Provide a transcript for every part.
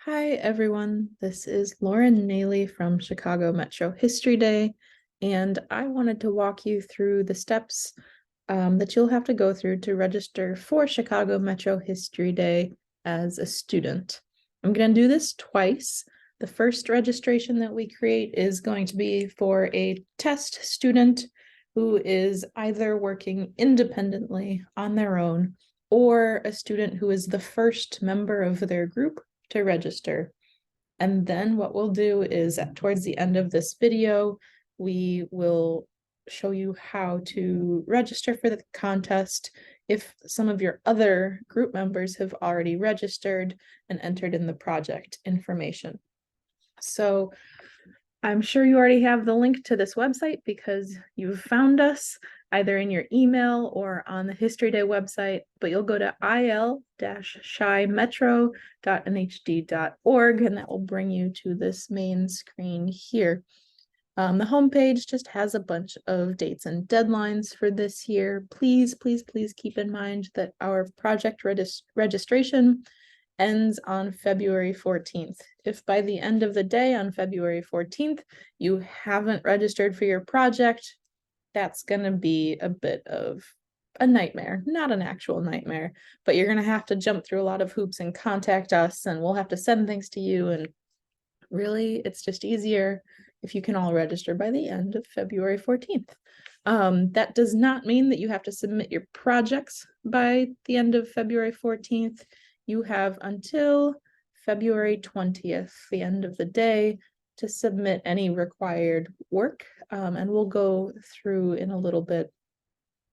Hi, everyone. This is Lauren Naley from Chicago Metro History Day, and I wanted to walk you through the steps that you'll have to go through to register for Chicago Metro History Day as a student. I'm going to do this twice. The first registration that we create is going to be for a test student who is either working independently on their own or a student who is the first member of their group to register. And then what we'll do is towards the end of this video, we will show you how to register for the contest if some of your other group members have already registered and entered in the project information. So I'm sure you already have the link to this website because you've found us either in your email or on the History Day website, but you'll go to il-metro.nhd.org and that will bring you to this main screen here. The homepage just has a bunch of dates and deadlines for this year. Please, please, please keep in mind that our project registration ends on February 14th. If by the end of the day on February 14th, you haven't registered for your project, that's going to be a bit of a nightmare, not an actual nightmare, but you're going to have to jump through a lot of hoops and contact us, and we'll have to send things to you. And really, it's just easier if you can all register by the end of February 14th. That does not mean that you have to submit your projects by the end of February 14th. You have until February 20th, the end of the day, to submit any required work. And we'll go through in a little bit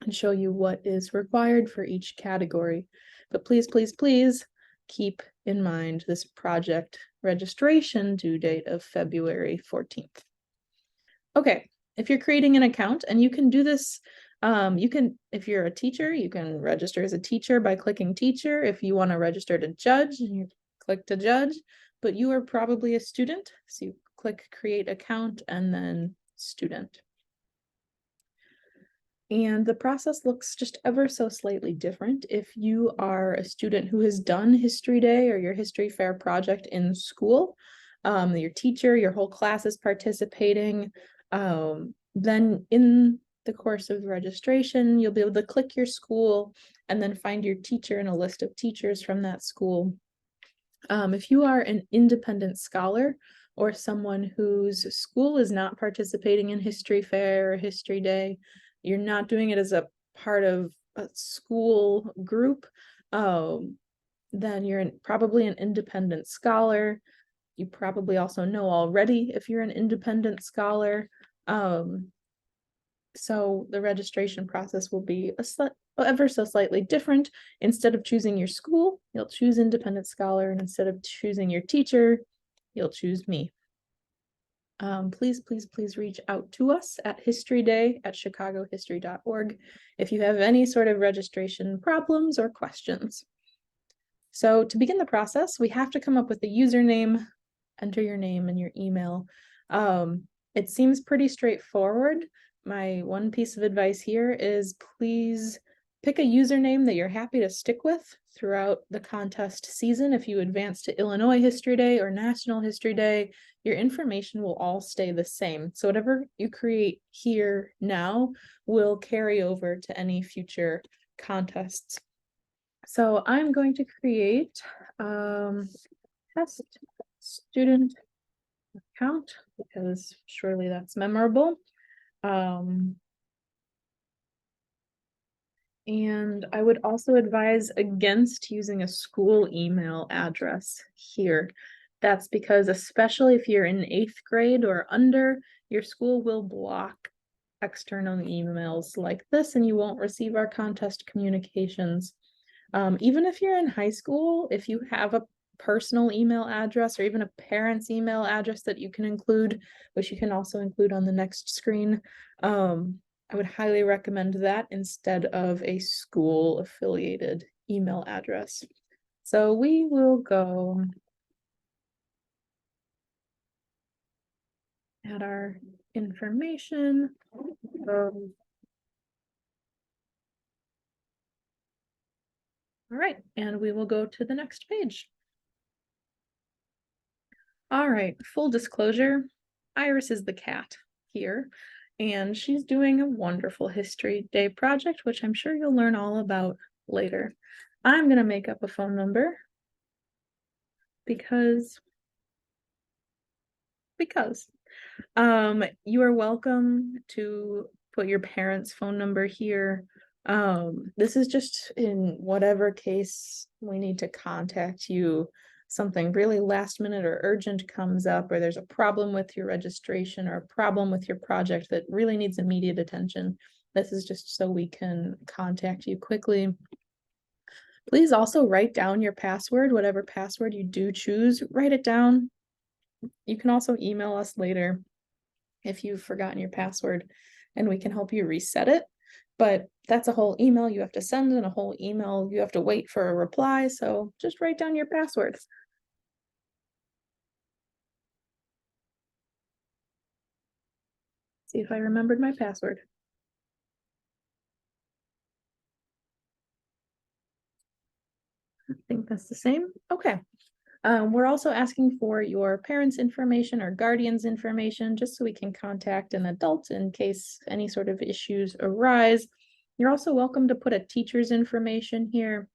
and show you what is required for each category. But please, please, please keep in mind this project registration due date of February 14th. Okay, if you're creating an account, and you can do this, if you're a teacher, you can register as a teacher by clicking teacher. If you want to register to judge, you click to judge, but you are probably a student, so you click create account and then student. And the process looks just ever so slightly different. If you are a student who has done History Day or your History Fair project in school, your teacher, your whole class is participating, then in the course of registration, you'll be able to click your school and then find your teacher in a list of teachers from that school. If you are an independent scholar or someone whose school is not participating in History Fair or History Day, you're not doing it as a part of a school group, then you're probably an independent scholar. You probably also know already if you're an independent scholar. So the registration process will be ever so slightly different. Instead of choosing your school, you'll choose independent scholar, and instead of choosing your teacher, you'll choose me. Please, please, please reach out to us at historyday@chicagohistory.org if you have any sort of registration problems or questions. So to begin the process, we have to come up with a username, enter your name and your email. It seems pretty straightforward. My one piece of advice here is please pick a username that you're happy to stick with throughout the contest season. If you advance to Illinois History Day or National History Day, your information will all stay the same. So whatever you create here now will carry over to any future contests. So I'm going to create test student account because surely that's memorable. And I would also advise against using a school email address here. That's because especially if you're in 8th grade or under, your school will block external emails like this and you won't receive our contest communications. Even if you're in high school, if you have a personal email address or even a parent's email address that you can include, which you can also include on the next screen, I would highly recommend that instead of a school affiliated email address. So we will go add our information. All right, and we will go to the next page. All right, full disclosure, Iris is the cat here, and she's doing a wonderful History Day project, which I'm sure you'll learn all about later. I'm going to make up a phone number because you are welcome to put your parents' phone number here. This is just in whatever case we need to contact you, something really last minute or urgent comes up, or there's a problem with your registration or a problem with your project that really needs immediate attention. This is just so we can contact you quickly. Please also write down your password, whatever password you do choose, write it down. You can also email us later if you've forgotten your password, and we can help you reset it. But that's a whole email you have to send, and a whole email you have to wait for a reply. So just write down your password. See if I remembered my password. I think that's the same. Okay. We're also asking for your parents' information or guardians' information, just so we can contact an adult in case any sort of issues arise. You're also welcome to put a teacher's information here.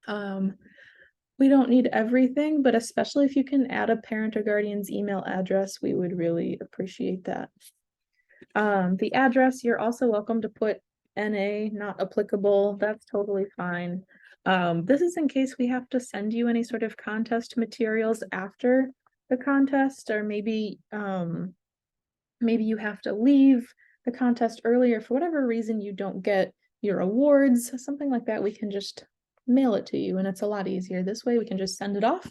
We don't need everything, but especially if you can add a parent or guardian's email address, we would really appreciate that. The address, you're also welcome to put NA, not applicable. That's totally fine. This is in case we have to send you any sort of contest materials after the contest, or maybe you have to leave the contest earlier for whatever reason you don't get your awards, something like that. We can just mail it to you, and it's a lot easier this way. We can just send it off,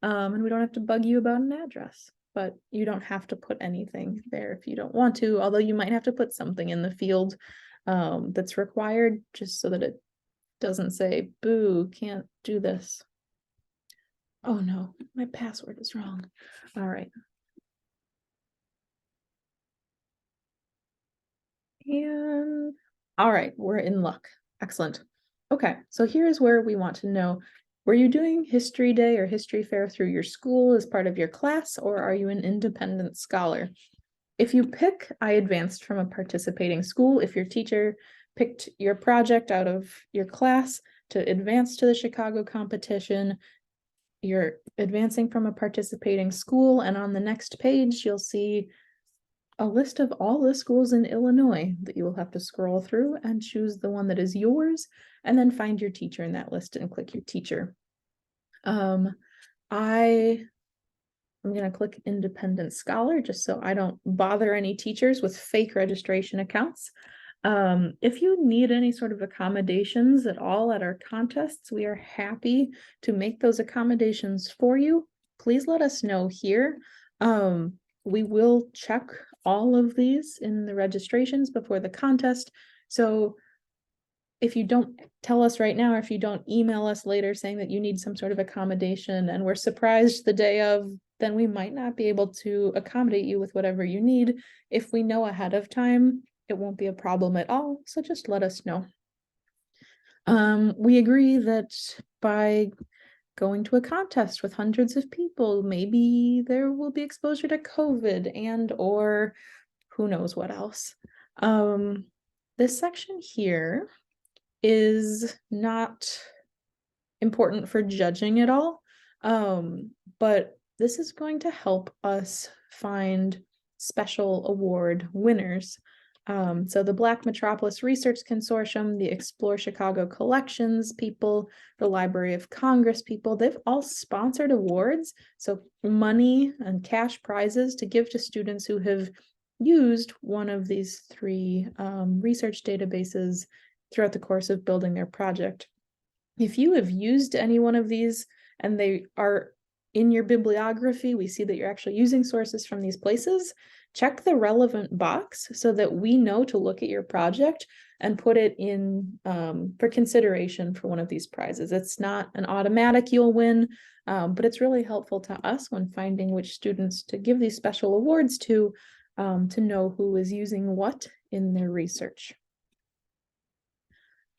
and we don't have to bug you about an address. But you don't have to put anything there if you don't want to, although you might have to put something in the field that's required, just so that it doesn't say, boo, can't do this. Oh no, my password is wrong. All right. And all right, we're in luck. Excellent. Okay, so here's where we want to know, were you doing History Day or History Fair through your school as part of your class, or are you an independent scholar? If you pick I advanced from a participating school, if your teacher picked your project out of your class to advance to the Chicago competition, you're advancing from a participating school, and on the next page, you'll see a list of all the schools in Illinois that you will have to scroll through and choose the one that is yours, and then find your teacher in that list and click your teacher. I'm going to click independent scholar just so I don't bother any teachers with fake registration accounts. If you need any sort of accommodations at all at our contests, we are happy to make those accommodations for you. Please let us know here. We will check all of these in the registrations before the contest. So if you don't tell us right now, or if you don't email us later saying that you need some sort of accommodation and we're surprised the day of, then we might not be able to accommodate you with whatever you need. If we know ahead of time, it won't be a problem at all. So just let us know. We agree that by going to a contest with hundreds of people, maybe there will be exposure to COVID and or who knows what else. This section here is not important for judging at all, but this is going to help us find special award winners. So the Black Metropolis Research Consortium, the Explore Chicago Collections people, the Library of Congress people, they've all sponsored awards, so money and cash prizes to give to students who have used one of these three research databases throughout the course of building their project. If you have used any one of these and they are in your bibliography, we see that you're actually using sources from these places, check the relevant box so that we know to look at your project and put it in for consideration for one of these prizes. It's not an automatic you'll win, but it's really helpful to us when finding which students to give these special awards to know who is using what in their research.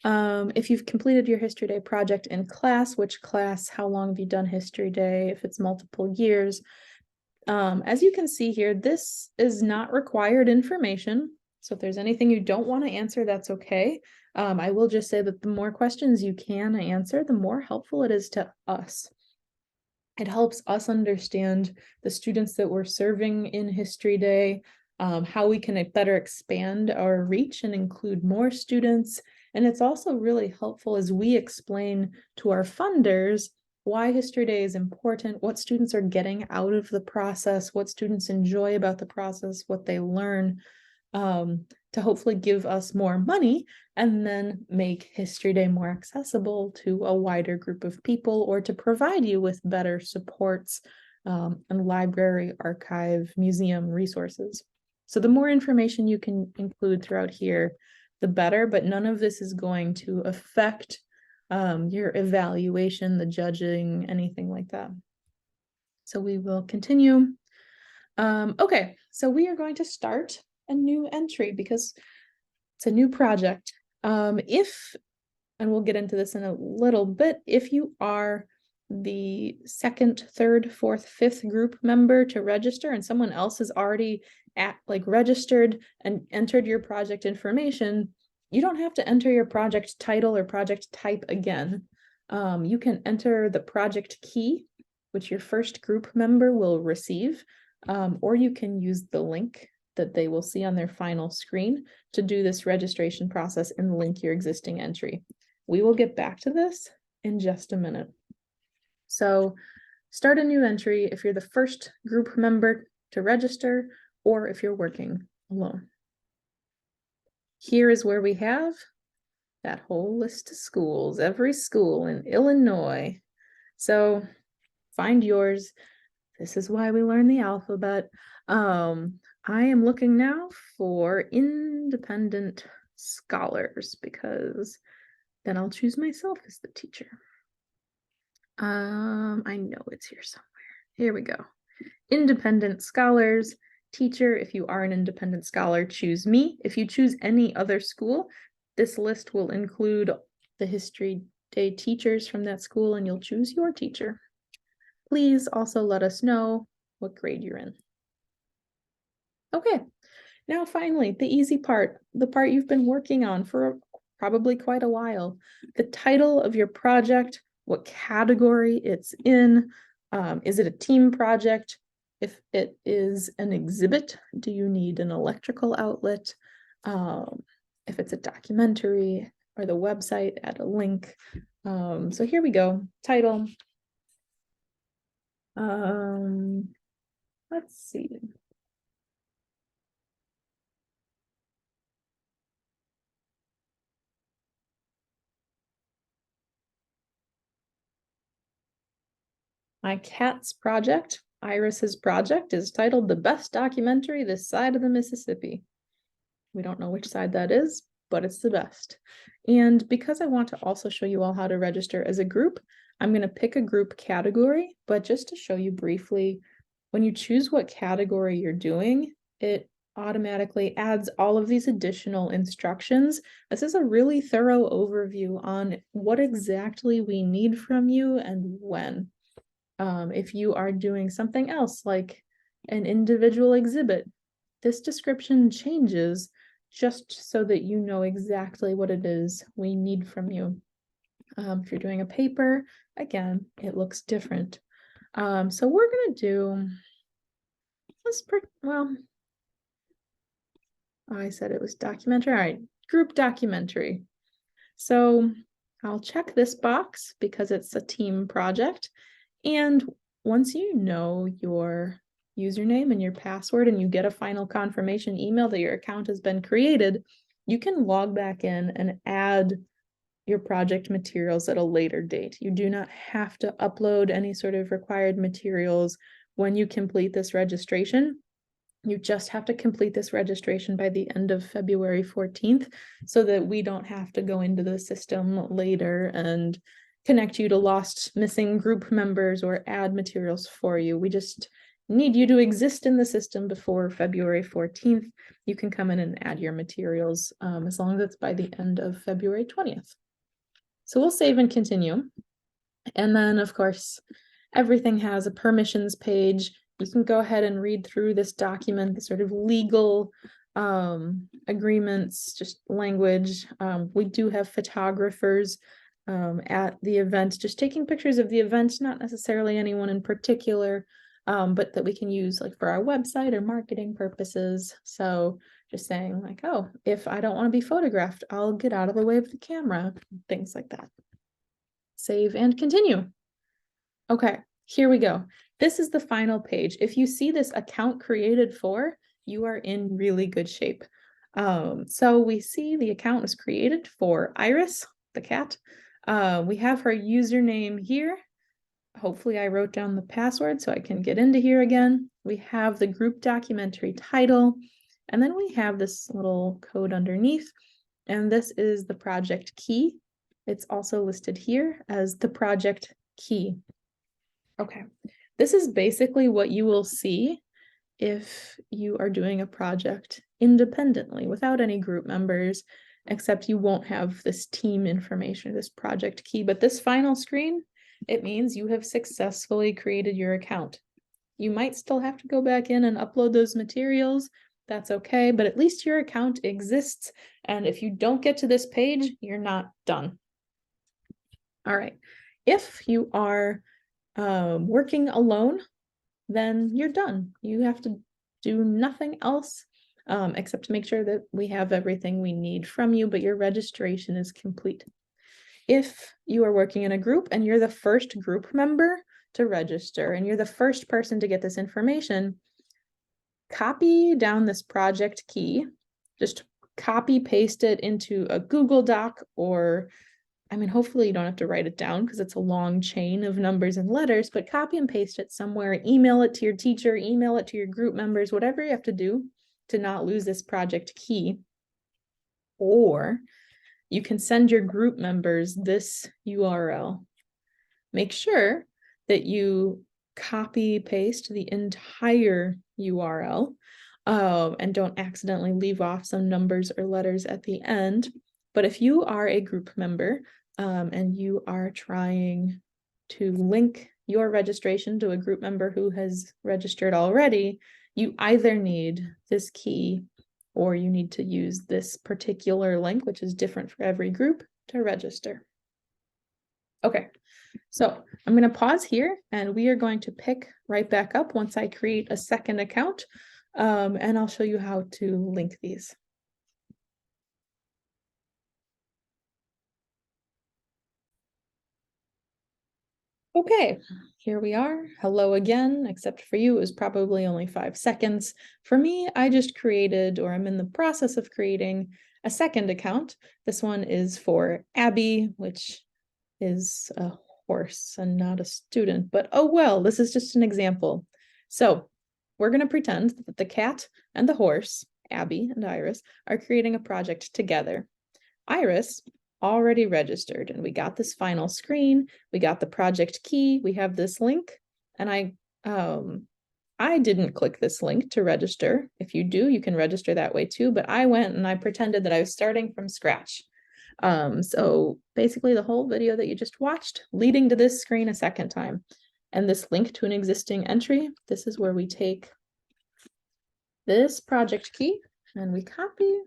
If you've completed your History Day project in class, which class, how long have you done History Day, if it's multiple years, As you can see here, this is not required information. So if there's anything you don't want to answer, that's okay. I will just say that the more questions you can answer, the more helpful it is to us. It helps us understand the students that we're serving in History Day, how we can better expand our reach and include more students. And it's also really helpful as we explain to our funders why History Day is important, what students are getting out of the process, what students enjoy about the process, what they learn, to hopefully give us more money and then make History Day more accessible to a wider group of people, or to provide you with better supports and library, archive, museum resources. So the more information you can include throughout here, the better, but none of this is going to affect your evaluation, the judging, anything like that. So we will continue. Okay, so we are going to start a new entry because it's a new project. And we'll get into this in a little bit, if you are the second, third, fourth, fifth group member to register and someone else has already registered and entered your project information, you don't have to enter your project title or project type again. You can enter the project key, which your first group member will receive, or you can use the link that they will see on their final screen to do this registration process and link your existing entry. We will get back to this in just a minute. So start a new entry if you're the first group member to register, or if you're working alone. Here is where we have that whole list of schools, every school in Illinois. So find yours. This is why we learn the alphabet. I am looking now for independent scholars because then I'll choose myself as the teacher. I know it's here somewhere. Here we go. Independent scholars, teacher. If you are an independent scholar, choose me. If you choose any other school, this list will include the History Day teachers from that school and you'll choose your teacher. Please also let us know what grade you're in. Okay, now finally, the easy part, the part you've been working on for probably quite a while, the title of your project, what category it's in. Is it a team project? If it is an exhibit, do you need an electrical outlet? If it's a documentary or the website, add a link. So here we go, title. Let's see. My cat's project, Iris's project, is titled The Best Documentary This Side of the Mississippi. We don't know which side that is, but it's the best. And because I want to also show you all how to register as a group, I'm going to pick a group category, but just to show you briefly, when you choose what category you're doing, it automatically adds all of these additional instructions. This is a really thorough overview on what exactly we need from you and when. If you are doing something else like an individual exhibit, this description changes just so that you know exactly what it is we need from you. If you're doing a paper, again, it looks different. So we're gonna do, I said it was documentary. All right, group documentary. So I'll check this box because it's a team project. And once you know your username and your password and you get a final confirmation email that your account has been created, you can log back in and add your project materials at a later date. You do not have to upload any sort of required materials when you complete this registration. You just have to complete this registration by the end of February 14th so that we don't have to go into the system later and connect you to lost, missing group members or add materials for you. We just need you to exist in the system before February 14th. You can come in and add your materials as long as it's by the end of February 20th. So we'll save and continue. And then, of course, everything has a permissions page. you can go ahead and read through this document, the sort of legal agreements, just language. We do have photographers at the event, just taking pictures of the event, not necessarily anyone in particular, but that we can use like for our website or marketing purposes. So just saying like, oh, if I don't want to be photographed, I'll get out of the way of the camera, things like that. Save and continue. Okay, here we go. This is the final page. If you see this account created for, you are in really good shape. So we see the account was created for Iris, the cat. We have her username here. Hopefully I wrote down the password so I can get into here again. We have the group documentary title, and then we have this little code underneath, and this is the project key. It's also listed here as the project key. Okay, this is basically what you will see if you are doing a project independently without any group members, except you won't have this team information, this project key. But this final screen, it means you have successfully created your account. You might still have to go back in and upload those materials. That's okay, but at least your account exists. And if you don't get to this page, you're not done. All right, if you are working alone, then you're done. You have to do nothing else except to make sure that we have everything we need from you, but your registration is complete. If you are working in a group and you're the first group member to register and you're the first person to get this information, copy down this project key, just copy paste it into a Google Doc, or I mean, hopefully you don't have to write it down because it's a long chain of numbers and letters, but copy and paste it somewhere, email it to your teacher, email it to your group members, whatever you have to do to not lose this project key. Or you can send your group members this URL. Make sure that you copy paste the entire URL and don't accidentally leave off some numbers or letters at the end. But if you are a group member and you are trying to link your registration to a group member who has registered already, you either need this key or you need to use this particular link, which is different for every group, to register. Okay, so I'm going to pause here and we are going to pick right back up once I create a second account, and I'll show you how to link these. Okay, here we are. Hello again, except for you, it was probably only 5 seconds. For me, I just created, or I'm in the process of creating, a second account. This one is for Abby, which is a horse and not a student, but oh well, this is just an example. So we're going to pretend that the cat and the horse, Abby and Iris, are creating a project together. Iris already registered and we got this final screen, we got the project key, we have this link, and I didn't click this link to register. If you do, you can register that way too, but I went and I pretended that I was starting from scratch. So basically the whole video that you just watched leading to this screen a second time, and this link to an existing entry, this is where we take this project key and we copy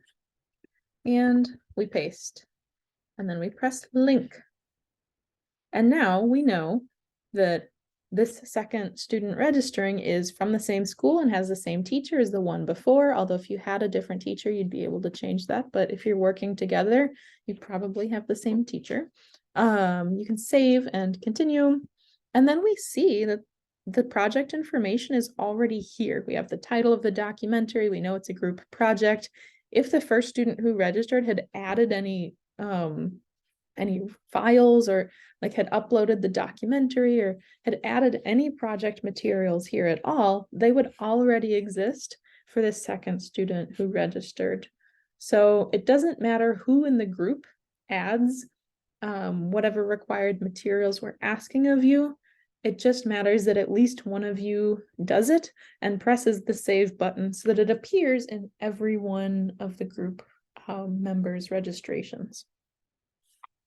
and we paste. And then we press link. And now we know that this second student registering is from the same school and has the same teacher as the one before. Although if you had a different teacher, you'd be able to change that. But if you're working together, you probably have the same teacher. You can save and continue. And then we see that the project information is already here. We have the title of the documentary. We know it's a group project. If the first student who registered had added any files or like had uploaded the documentary or had added any project materials here at all, they would already exist for the second student who registered. So it doesn't matter who in the group adds whatever required materials we're asking of you. It just matters that at least one of you does it and presses the save button so that it appears in every one of the group members' registrations.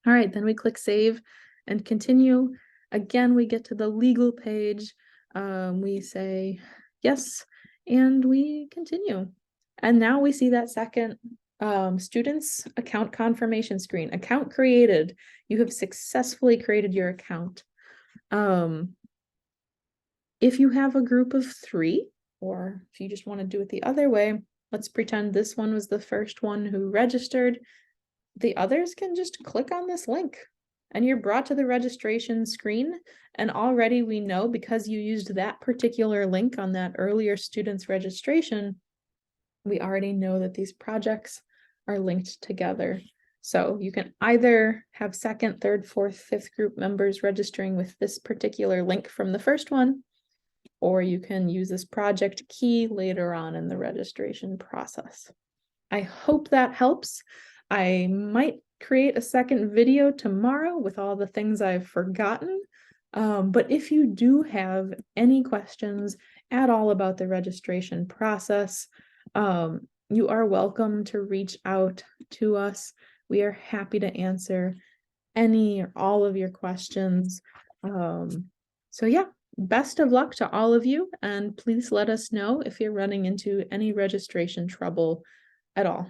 All right, then we click save and continue. Again, we get to the legal page. We say yes, and we continue. And now we see that second students account confirmation screen. Account created. You have successfully created your account. If you have a group of 3, or if you just want to do it the other way, let's pretend this one was the first one who registered. The others can just click on this link and you're brought to the registration screen. And already we know, because you used that particular link on that earlier student's registration, we already know that these projects are linked together. So you can either have second, third, fourth, fifth group members registering with this particular link from the first one, or you can use this project key later on in the registration process. I hope that helps. I might create a second video tomorrow with all the things I've forgotten. But if you do have any questions at all about the registration process, you are welcome to reach out to us. We are happy to answer any or all of your questions. So yeah, best of luck to all of you, and please let us know if you're running into any registration trouble at all.